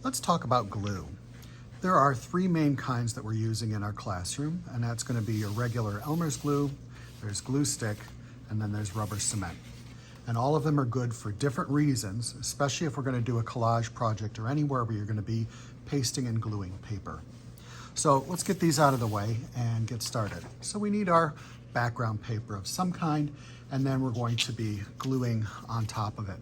Let's talk about glue. There are three main kinds that we're using in our classroom, and that's going to be your regular Elmer's glue, there's glue stick, and then there's rubber cement. And all of them are good for different reasons, especially if we're going to do a collage project or anywhere where you're going to be pasting and gluing paper. So let's get these out of the way and get started. So we need our background paper of some kind, and then we're going to be gluing on top of it.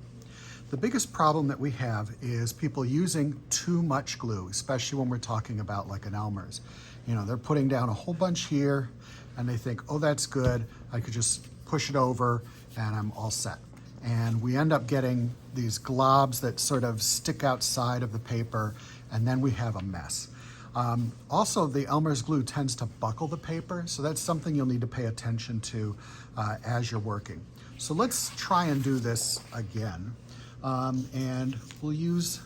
The biggest problem that we have is people using too much glue, especially when we're talking about like an Elmer's. You know, they're putting down a whole bunch here and they think, oh, that's good. I could just push it over and I'm all set. And we end up getting these globs that sort of stick outside of the paper, and then we have a mess. Also, the Elmer's glue tends to buckle the paper, so that's something you'll need to pay attention to as you're working. So let's try and do this again. And we'll use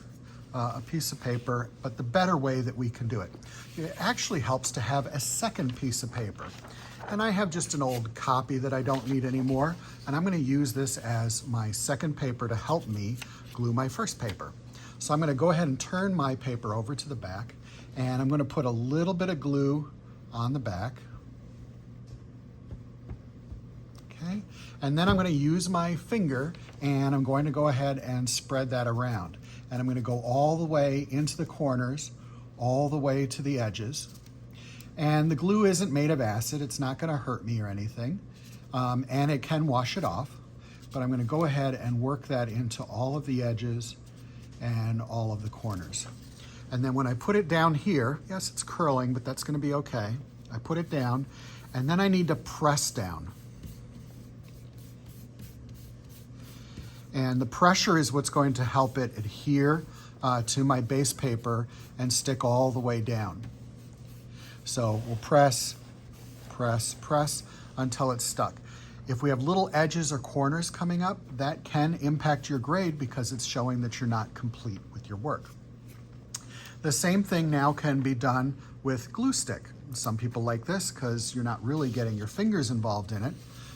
a piece of paper, but the better way that we can do it. It actually helps to have a second piece of paper. And I have just an old copy that I don't need anymore, and I'm going to use this as my second paper to help me glue my first paper. So I'm going to go ahead and turn my paper over to the back, and I'm going to put a little bit of glue on the back. Okay, and then I'm going to use my finger and I'm going to go ahead and spread that around. And I'm going to go all the way into the corners, all the way to the edges. And the glue isn't made of acid, it's not going to hurt me or anything. And it can wash it off, but I'm going to go ahead and work that into all of the edges and all of the corners. And then when I put it down here, yes, it's curling, but that's going to be okay. I put it down, and then I need to press down. And the pressure is what's going to help it adhere to my base paper and stick all the way down. So we'll press, press, press until it's stuck. If we have little edges or corners coming up, that can impact your grade because it's showing that you're not complete with your work. The same thing now can be done with glue stick. Some people like this because you're not really getting your fingers involved in it.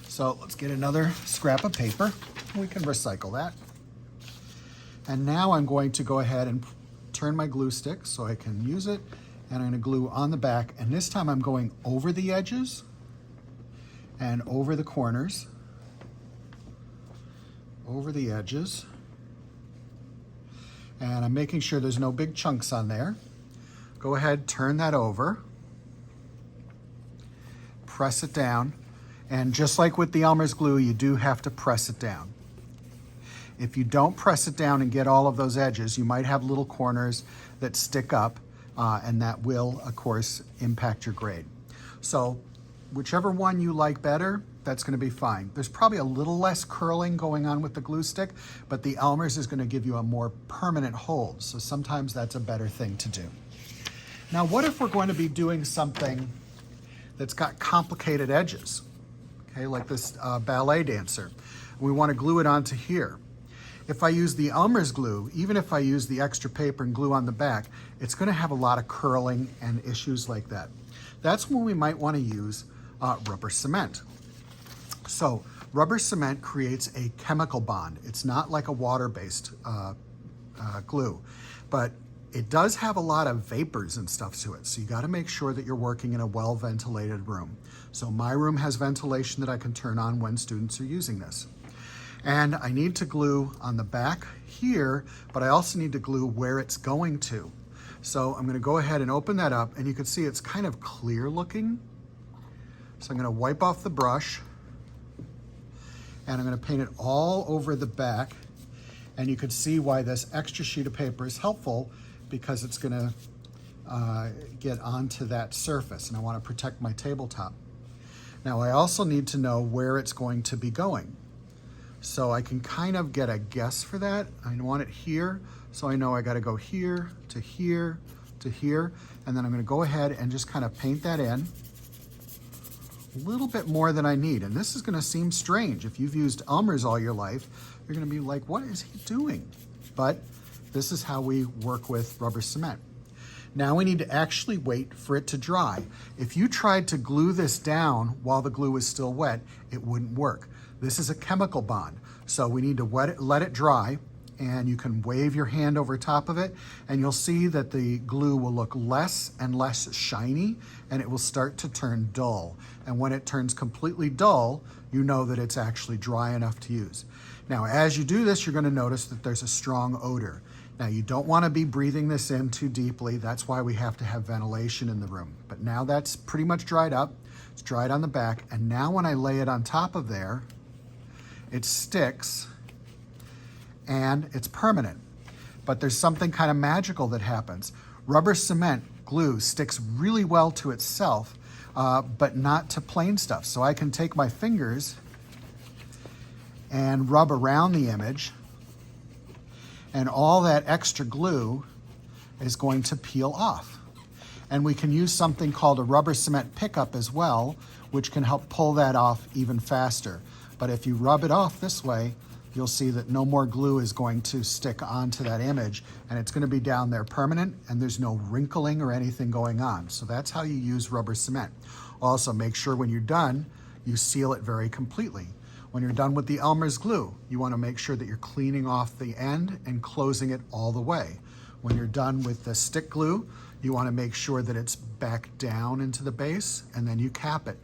So let's get another scrap of paper. We can recycle that. And now I'm going to go ahead and turn my glue stick so I can use it. And I'm going to glue on the back. And this time I'm going over the edges and over the corners, over the edges. And I'm making sure there's no big chunks on there. Go ahead, turn that over, press it down. And just like with the Elmer's glue, you do have to press it down. If you don't press it down and get all of those edges, you might have little corners that stick up, and that will, of course, impact your grade. So whichever one you like better, that's going to be fine. There's probably a little less curling going on with the glue stick, but the Elmer's is going to give you a more permanent hold. So sometimes that's a better thing to do. Now, what if we're going to be doing something that's got complicated edges? Okay, like this ballet dancer. We want to glue it onto here. If I use the Elmer's glue, even if I use the extra paper and glue on the back, it's going to have a lot of curling and issues like that. That's when we might want to use rubber cement. So rubber cement creates a chemical bond. It's not like a water-based glue, but it does have a lot of vapors and stuff to it. So you got to make sure that you're working in a well-ventilated room. So my room has ventilation that I can turn on when students are using this. And I need to glue on the back here, but I also need to glue where it's going to. So I'm going to go ahead and open that up, and you can see it's kind of clear looking. So I'm going to wipe off the brush, and I'm going to paint it all over the back. And you can see why this extra sheet of paper is helpful, because it's going to get onto that surface, and I want to protect my tabletop. Now I also need to know where it's going to be going. So I can kind of get a guess for that. I want it here, so I know I got to go here to here to here, and then I'm going to go ahead and just kind of paint that in a little bit more than I need. And this is going to seem strange. If you've used Elmer's all your life, you're going to be like, what is he doing? But this is how we work with rubber cement. Now we need to actually wait for it to dry. If you tried to glue this down while the glue is still wet, it wouldn't work. This is a chemical bond, so we need to let it dry, and you can wave your hand over top of it, and you'll see that the glue will look less and less shiny, and it will start to turn dull. And when it turns completely dull, you know that it's actually dry enough to use. Now, as you do this, you're going to notice that there's a strong odor. Now, you don't want to be breathing this in too deeply. That's why we have to have ventilation in the room. But now that's pretty much dried up. It's dried on the back. And now when I lay it on top of there, it sticks and it's permanent. But there's something kind of magical that happens. Rubber cement glue sticks really well to itself, but not to plain stuff. So I can take my fingers and rub around the image, and all that extra glue is going to peel off. And we can use something called a rubber cement pickup as well, which can help pull that off even faster. But if you rub it off this way, you'll see that no more glue is going to stick onto that image, and it's going to be down there permanent, and there's no wrinkling or anything going on. So that's how you use rubber cement. Also, make sure when you're done, you seal it very completely. When you're done with the Elmer's glue, you want to make sure that you're cleaning off the end and closing it all the way. When you're done with the stick glue, you want to make sure that it's back down into the base, and then you cap it.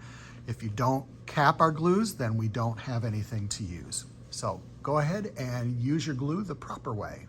If you don't cap our glues, then we don't have anything to use. So go ahead and use your glue the proper way.